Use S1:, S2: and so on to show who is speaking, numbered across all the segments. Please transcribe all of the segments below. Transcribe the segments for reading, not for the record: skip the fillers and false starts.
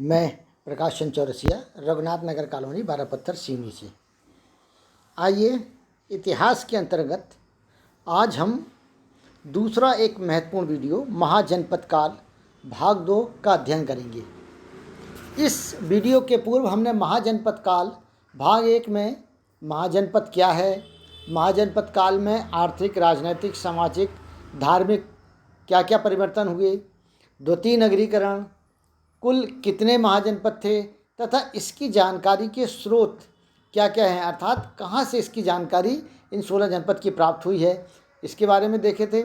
S1: मैं प्रकाश चंद चौरसिया, रघुनाथ नगर कॉलोनी, 12 पत्थर, सिवनी से। आइए, इतिहास के अंतर्गत आज हम दूसरा एक महत्वपूर्ण वीडियो महाजनपद काल भाग 2 का अध्ययन करेंगे। इस वीडियो के पूर्व हमने महाजनपद काल भाग 1 में महाजनपद क्या है, महाजनपद काल में आर्थिक, राजनीतिक, सामाजिक, धार्मिक क्या क्या परिवर्तन हुए, द्वितीय नगरीकरण, कुल कितने महाजनपद थे तथा इसकी जानकारी के स्रोत क्या क्या हैं, अर्थात कहाँ से इसकी जानकारी इन 16 जनपद की प्राप्त हुई है, इसके बारे में देखे थे।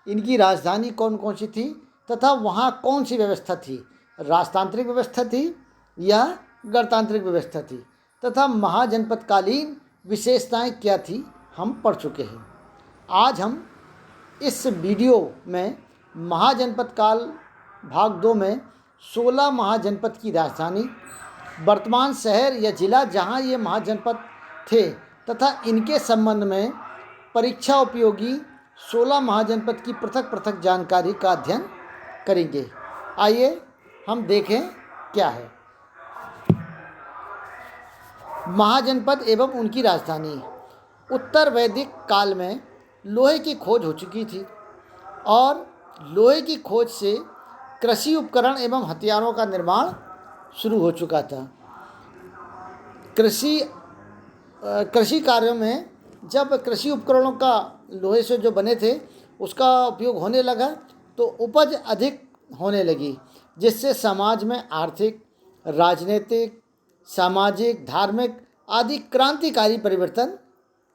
S1: इनकी राजधानी कौन कौन सी थी तथा वहाँ कौन सी व्यवस्था थी, राजतांत्रिक व्यवस्था थी या गणतांत्रिक व्यवस्था थी, तथा महाजनपदकालीन विशेषताएं क्या थी, हम पढ़ चुके हैं। आज हम इस वीडियो में महाजनपद काल भाग 2 में 16 महाजनपद की राजधानी, वर्तमान शहर या जिला जहां ये महाजनपद थे तथा इनके संबंध में परीक्षा उपयोगी 16 महाजनपद की पृथक पृथक जानकारी का अध्ययन करेंगे। आइए हम देखें क्या है महाजनपद एवं उनकी राजधानी। उत्तर वैदिक काल में लोहे की खोज हो चुकी थी और लोहे की खोज से कृषि उपकरण एवं हथियारों का निर्माण शुरू हो चुका था। कृषि कार्यों में जब कृषि उपकरणों का लोहे से जो बने थे उसका उपयोग होने लगा तो उपज अधिक होने लगी, जिससे समाज में आर्थिक, राजनीतिक, सामाजिक, धार्मिक आदि क्रांतिकारी परिवर्तन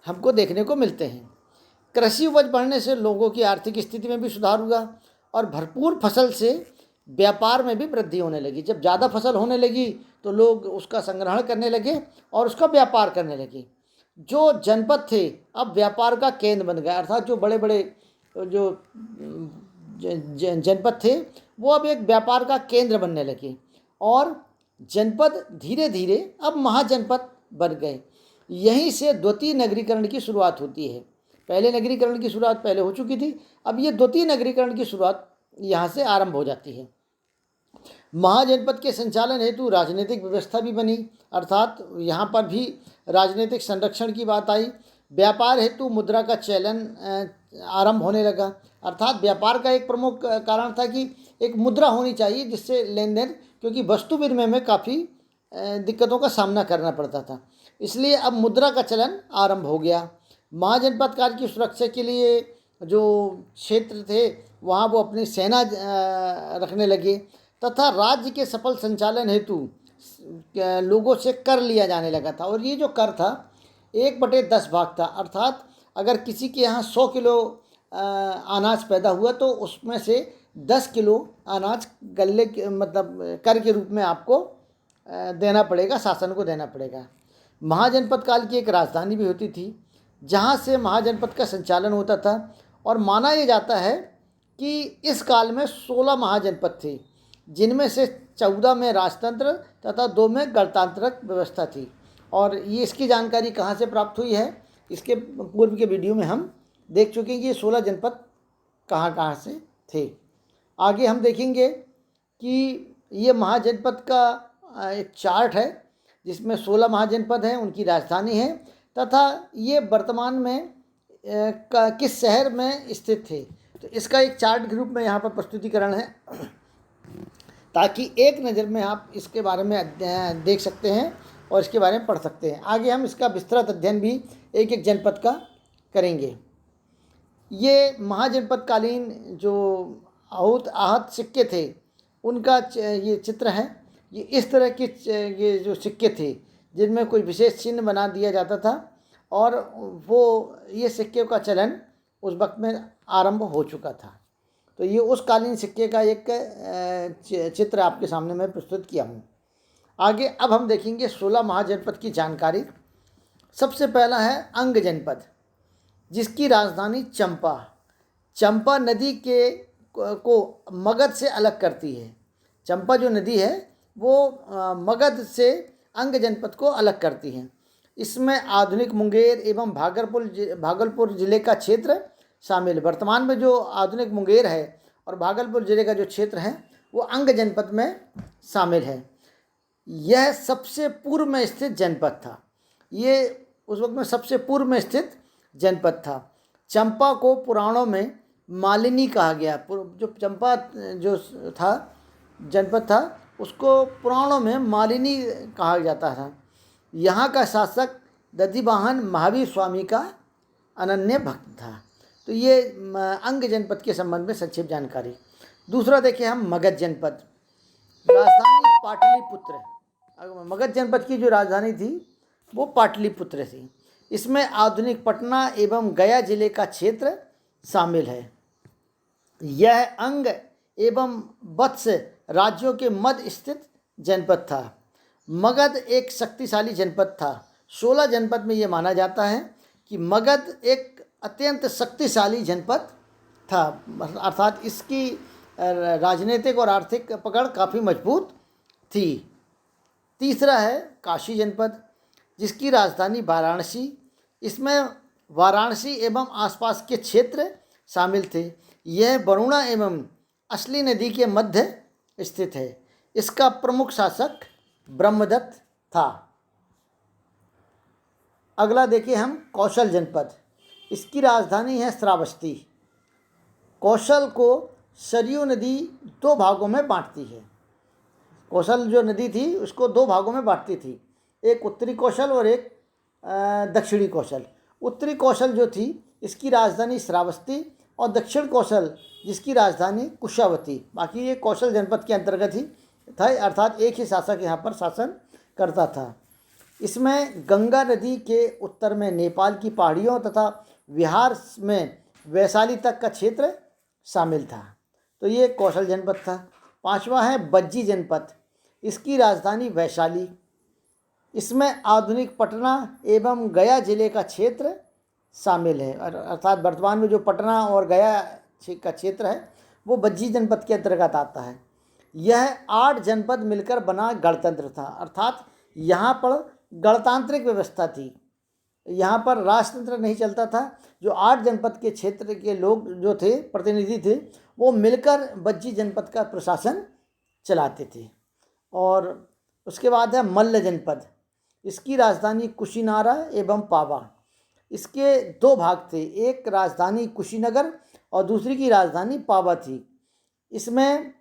S1: हमको देखने को मिलते हैं। कृषि उपज बढ़ने से लोगों की आर्थिक स्थिति में भी सुधार हुआ और भरपूर फसल से व्यापार में भी वृद्धि होने लगी। जब ज़्यादा फसल होने लगी तो लोग उसका संग्रहण करने लगे और उसका व्यापार करने लगे। जो जनपद थे अब व्यापार का केंद्र बन गए, अर्थात जो बड़े बड़े जो जनपद थे वो अब एक व्यापार का केंद्र बनने लगे और जनपद धीरे धीरे अब महाजनपद बन गए। यहीं से द्वितीय नगरीकरण की शुरुआत होती है। पहले नगरीकरण की शुरुआत पहले हो चुकी थी, अब ये द्वितीय नगरीकरण की शुरुआत यहाँ से आरंभ हो जाती है। महाजनपद के संचालन हेतु राजनीतिक व्यवस्था भी बनी, अर्थात यहाँ पर भी राजनीतिक संरक्षण की बात आई। व्यापार हेतु मुद्रा का चलन आरंभ होने लगा, अर्थात व्यापार का एक प्रमुख कारण था कि एक मुद्रा होनी चाहिए जिससे लेन देन, क्योंकि वस्तु विनिमय में काफ़ी दिक्कतों का सामना करना पड़ता था, इसलिए अब मुद्रा का चलन आरंभ हो गया। महाजनपद काल की सुरक्षा के लिए जो क्षेत्र थे वहाँ वो अपनी सेना रखने लगे तथा राज्य के सफल संचालन हेतु लोगों से कर लिया जाने लगा था। और ये जो कर था 1/10 भाग था, अर्थात अगर किसी के यहाँ 100 किलो अनाज पैदा हुआ तो उसमें से 10 किलो अनाज गल्ले के मतलब कर के रूप में आपको देना पड़ेगा, शासन को देना पड़ेगा। महाजनपद काल की एक राजधानी भी होती थी जहाँ से महाजनपद का संचालन होता था और माना यह जाता है कि इस काल में 16 महाजनपद थे, जिनमें से 14 में राजतंत्र तथा 2 में गणतांत्रिक व्यवस्था थी। और ये इसकी जानकारी कहाँ से प्राप्त हुई है, इसके पूर्व के वीडियो में हम देख चुके हैं कि ये 16 जनपद कहाँ कहाँ से थे। आगे हम देखेंगे कि ये महाजनपद का एक चार्ट है जिसमें 16 महाजनपद हैं, उनकी राजधानी है तथा ये वर्तमान में किस शहर में स्थित थे। तो इसका एक चार्ट के रूप में यहाँ पर प्रस्तुतिकरण है ताकि एक नज़र में आप इसके बारे में देख सकते हैं और इसके बारे में पढ़ सकते हैं। आगे हम इसका विस्तृत अध्ययन भी एक एक जनपद का करेंगे। ये महाजनपदकालीन जो आहत सिक्के थे उनका ये चित्र है। ये इस तरह के ये जो सिक्के थे जिनमें कोई विशेष चिन्ह बना दिया जाता था और वो ये सिक्के का चलन उस वक्त में आरंभ हो चुका था। तो ये उस कालीन सिक्के का एक चित्र आपके सामने मैं प्रस्तुत किया हूँ। आगे अब हम देखेंगे 16 महाजनपद की जानकारी। सबसे पहला है अंग जनपद, जिसकी राजधानी चंपा नदी को मगध से अलग करती है। चंपा जो नदी है वो मगध से अंग जनपद को अलग करती है। इसमें आधुनिक मुंगेर एवं भागलपुर जिले का क्षेत्र शामिल। वर्तमान में जो आधुनिक मुंगेर है और भागलपुर जिले का जो क्षेत्र है वो अंग जनपद में शामिल है। यह सबसे पूर्व में स्थित जनपद था। ये उस वक्त में सबसे पूर्व में स्थित जनपद था। चंपा को पुराणों में मालिनी कहा गया। जो चंपा जो था जनपद था उसको पुराणों में मालिनी कहा जाता था। यहाँ का शासक दधिवाहन महावीर स्वामी का अनन्य भक्त था। तो ये अंग जनपद के संबंध में संक्षिप्त जानकारी। दूसरा देखिए हम मगध जनपद। राजधानी पाटलिपुत्र। मगध जनपद की जो राजधानी थी वो पाटलिपुत्र थी। इसमें आधुनिक पटना एवं गया जिले का क्षेत्र शामिल है। यह अंग एवं वत्स राज्यों के मध्य स्थित जनपद था। मगध एक शक्तिशाली जनपद था। 16 जनपद में ये माना जाता है कि मगध एक अत्यंत शक्तिशाली जनपद था, अर्थात इसकी राजनीतिक और आर्थिक पकड़ काफ़ी मजबूत थी। तीसरा है काशी जनपद, जिसकी राजधानी वाराणसी। इसमें वाराणसी एवं आसपास के क्षेत्र शामिल थे। यह वरुणा एवं असली नदी के मध्य स्थित है। इसका प्रमुख शासक ब्रह्मदत्त था। अगला देखिए हम कौशल जनपद। इसकी राजधानी है श्रावस्ती। कौशल को सरयू नदी 2 भागों में बांटती है। कौशल जो नदी थी उसको 2 भागों में बांटती थी, एक उत्तरी कौशल और एक दक्षिणी कौशल। उत्तरी कौशल जो थी इसकी राजधानी श्रावस्ती और दक्षिण कौशल जिसकी राजधानी कुशावती। बाकी ये कौशल जनपद के अंतर्गत ही था, अर्थात एक ही शासक यहाँ पर शासन करता था। इसमें गंगा नदी के उत्तर में नेपाल की पहाड़ियों तथा बिहार में वैशाली तक का क्षेत्र शामिल था। तो ये कौशल जनपद था। 5वां है बज्जी जनपद। इसकी राजधानी वैशाली। इसमें आधुनिक पटना एवं गया जिले का क्षेत्र शामिल है, अर्थात वर्तमान में जो पटना और गया का क्षेत्र है वो बज्जी जनपद के अंतर्गत आता है। यह 8 जनपद मिलकर बना गणतंत्र था, अर्थात यहाँ पर गणतांत्रिक व्यवस्था थी। यहाँ पर राजतंत्र नहीं चलता था। जो 8 जनपद के क्षेत्र के लोग जो थे, प्रतिनिधि थे, वो मिलकर बज्जी जनपद का प्रशासन चलाते थे। और उसके बाद है मल्ल जनपद। इसकी राजधानी कुशीनारा एवं पावा। इसके 2 भाग थे, एक राजधानी कुशीनगर और दूसरी की राजधानी पावा थी। इसमें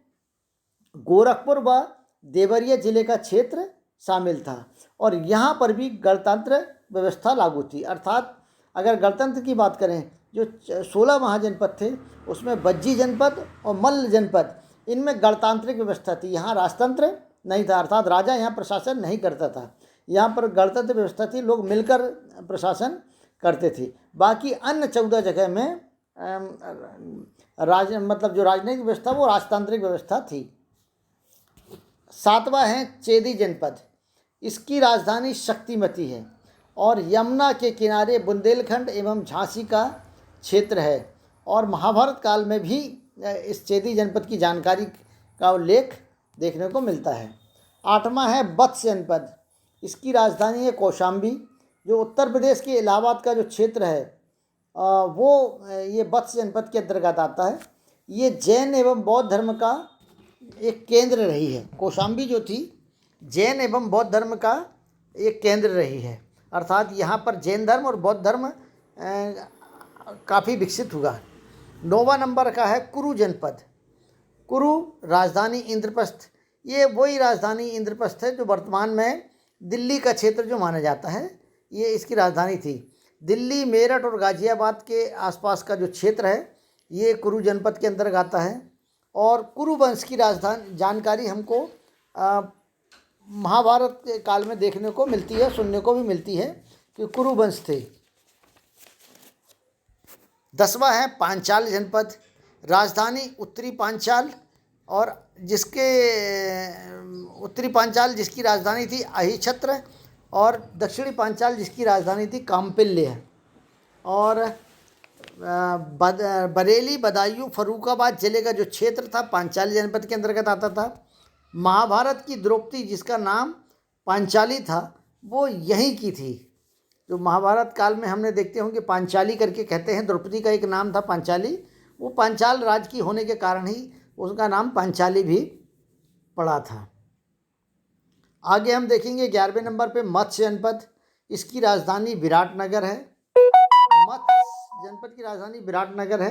S1: गोरखपुर व देवरिया जिले का क्षेत्र शामिल था और यहाँ पर भी गणतंत्र व्यवस्था लागू थी। अर्थात अगर गणतंत्र की बात करें, जो 16 महाजनपद थे उसमें बज्जी जनपद और मल्ल जनपद, इनमें गणतांत्रिक व्यवस्था थी। यहाँ राजतंत्र नहीं था, अर्थात राजा यहाँ प्रशासन नहीं करता था। यहाँ पर गणतंत्र व्यवस्था थी, लोग मिलकर प्रशासन करते थे। बाकी अन्य 14 जगह में जो राजनीतिक व्यवस्था वो राजतांत्रिक व्यवस्था थी। 7वां है चेदी जनपद। इसकी राजधानी शक्तिमती है और यमुना के किनारे बुंदेलखंड एवं झांसी का क्षेत्र है और महाभारत काल में भी इस चेदी जनपद की जानकारी का उल्लेख देखने को मिलता है। 8वां है वत्स जनपद। इसकी राजधानी है कौशाम्बी। जो उत्तर प्रदेश के इलाहाबाद का जो क्षेत्र है वो ये वत्स जनपद के अंतर्गत आता है। ये जैन एवं बौद्ध धर्म का एक केंद्र रही है। कौशाम्बी जो थी जैन एवं बौद्ध धर्म का एक केंद्र रही है, अर्थात यहाँ पर जैन धर्म और बौद्ध धर्म काफ़ी विकसित हुआ। 9वां नंबर का है कुरु जनपद। कुरु राजधानी इंद्रप्रस्थ। ये वही राजधानी इंद्रप्रस्थ है जो वर्तमान में दिल्ली का क्षेत्र जो माना जाता है, ये इसकी राजधानी थी। दिल्ली, मेरठ और गाजियाबाद के आसपास का जो क्षेत्र है ये कुरु जनपद के अंतर्गत आता है। और कुरु वंश की राजधानी जानकारी हमको महाभारत के काल में देखने को मिलती है, सुनने को भी मिलती है कि कुरु वंश थे। 10वां है पांचाल जनपद। राजधानी उत्तरी पांचाल और जिसके उत्तरी पांचाल जिसकी राजधानी थी अहिछत्र और दक्षिणी पांचाल जिसकी राजधानी थी काम्पिल्य। और बरेली, बदायूं, फर्रुखाबाद जिले का जो क्षेत्र था पांचाली जनपद के अंतर्गत आता था। महाभारत की द्रौपदी जिसका नाम पांचाली था वो यहीं की थी। जो महाभारत काल में हमने देखते होंगे पांचाली करके कहते हैं, द्रौपदी का एक नाम था पांचाली, वो पांचाल राज की होने के कारण ही उसका नाम पांचाली भी पड़ा था। आगे हम देखेंगे 11वें नंबर पे मत्स्य जनपद, इसकी राजधानी विराटनगर है। मत्स्य जनपद की राजधानी विराटनगर है।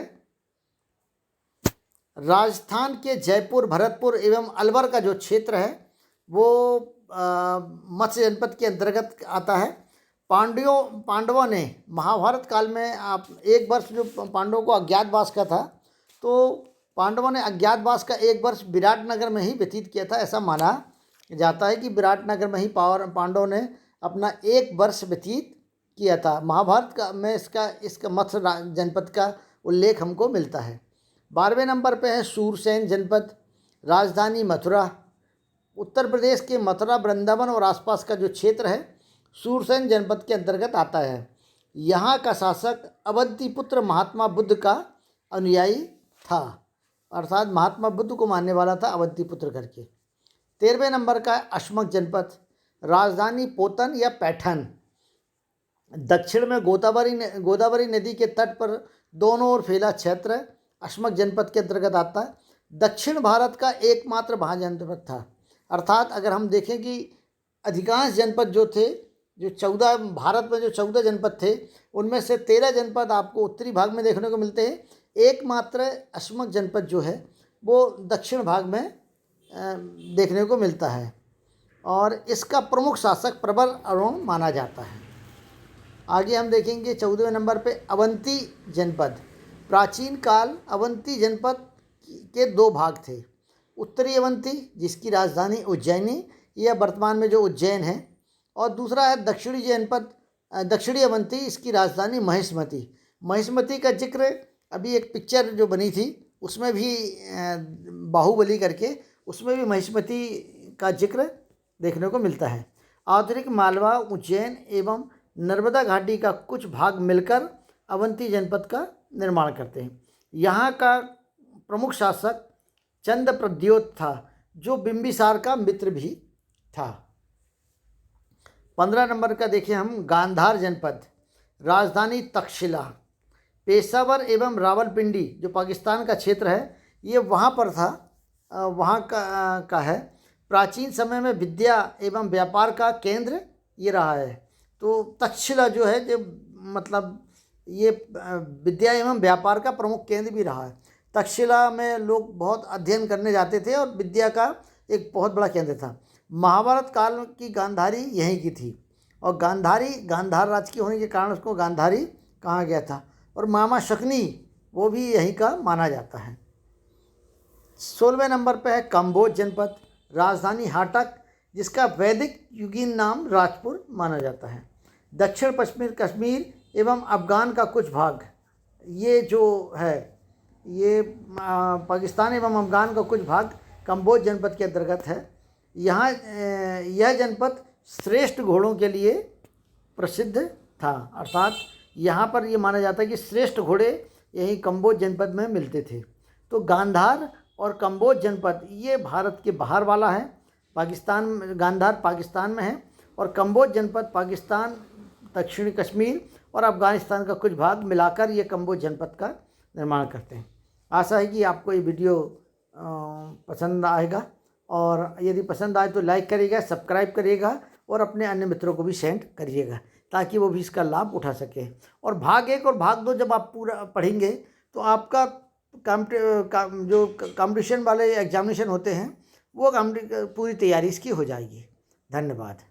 S1: राजस्थान के जयपुर, भरतपुर एवं अलवर का जो क्षेत्र है वो मत्स्य जनपद के अंतर्गत आता है। पांडवों ने महाभारत काल में आप एक वर्ष जो पांडवों को अज्ञातवास का था, तो पांडवों ने अज्ञातवास का एक वर्ष विराटनगर में ही व्यतीत किया था। ऐसा माना जाता है कि विराटनगर में ही पांडवों ने अपना एक वर्ष व्यतीत किया था। महाभारत का में इसका मत्स्य जनपद का उल्लेख हमको मिलता है। 12वें नंबर पे है सूरसेन जनपद, राजधानी मथुरा। उत्तर प्रदेश के मथुरा, वृंदावन और आसपास का जो क्षेत्र है सूरसेन जनपद के अंतर्गत आता है। यहाँ का शासक अवंतीपुत्र महात्मा बुद्ध का अनुयायी था, अर्थात महात्मा बुद्ध को मानने वाला था अवंतीपुत्र करके। 13वें नंबर का अशमक जनपद, राजधानी पोतन या पैठन। दक्षिण में गोदावरी नदी के तट पर दोनों ओर फैला क्षेत्र अशमक जनपद के अंतर्गत आता है। दक्षिण भारत का एकमात्र महाजनपद था, अर्थात अगर हम देखें कि अधिकांश जनपद जो थे, जो 14 भारत में जो 14 जनपद थे उनमें से 13 जनपद आपको उत्तरी भाग में देखने को मिलते हैं। एकमात्र अशमक जनपद जो है वो दक्षिण भाग में देखने को मिलता है और इसका प्रमुख शासक प्रबल अरुण माना जाता है। आगे हम देखेंगे 14वें नंबर पे अवंती जनपद। प्राचीन काल अवंती जनपद के दो भाग थे। उत्तरी अवंती जिसकी राजधानी उज्जैनी, यह वर्तमान में जो उज्जैन है, और दूसरा है दक्षिणी जनपद, दक्षिणी अवंती, इसकी राजधानी महिष्मती। महिष्मती का जिक्र अभी एक पिक्चर जो बनी थी उसमें भी बाहुबली करके, उसमें भी महिष्मती का जिक्र देखने को मिलता है। आधुनिक मालवा, उज्जैन एवं नर्मदा घाटी का कुछ भाग मिलकर अवंती जनपद का निर्माण करते हैं। यहाँ का प्रमुख शासक चंद्रप्रद्योत था, जो बिंबिसार का मित्र भी था। 15 नंबर का देखिए हम गांधार जनपद, राजधानी तक्षशिला। पेशावर एवं रावलपिंडी जो पाकिस्तान का क्षेत्र है ये वहाँ पर था, वहाँ का है। प्राचीन समय में विद्या एवं व्यापार का केंद्र ये रहा है। तो तक्षशिला जो है जो मतलब ये विद्या एवं व्यापार का प्रमुख केंद्र भी रहा है। तक्षशिला में लोग बहुत अध्ययन करने जाते थे और विद्या का एक बहुत बड़ा केंद्र था। महाभारत काल की गांधारी यहीं की थी और गांधार राज्य की होने के कारण उसको गांधारी कहा गया था। और मामा शकुनी वो भी यहीं का माना जाता है। 16वें नंबर पर है कंबोज जनपद, राजधानी हाटक, जिसका वैदिक युगीन नाम राजपुर माना जाता है। दक्षिण पश्चिमी कश्मीर एवं अफगान का कुछ भाग, ये जो है ये पाकिस्तान एवं अफगान का कुछ भाग कंबोज जनपद के अंतर्गत है। यहाँ यह जनपद श्रेष्ठ घोड़ों के लिए प्रसिद्ध था, अर्थात यहाँ पर ये माना जाता है कि श्रेष्ठ घोड़े यही कंबोज जनपद में मिलते थे। तो गांधार और कंबोज जनपद ये भारत के बाहर वाला है। गांधार पाकिस्तान में है और कंबोज जनपद पाकिस्तान, दक्षिणी कश्मीर और अफगानिस्तान का कुछ भाग मिलाकर ये कंबोज जनपद का निर्माण करते हैं। आशा है कि आपको ये वीडियो पसंद आएगा और यदि पसंद आए तो लाइक करिएगा, सब्सक्राइब करिएगा और अपने अन्य मित्रों को भी सेंड करिएगा ताकि वो भी इसका लाभ उठा सके। और भाग 1 और भाग 2 जब आप पूरा पढ़ेंगे तो आपका जो कॉम्पिटिशन वाले एग्जामिनेशन होते हैं वो पूरी तैयारी इसकी हो जाएगी। धन्यवाद।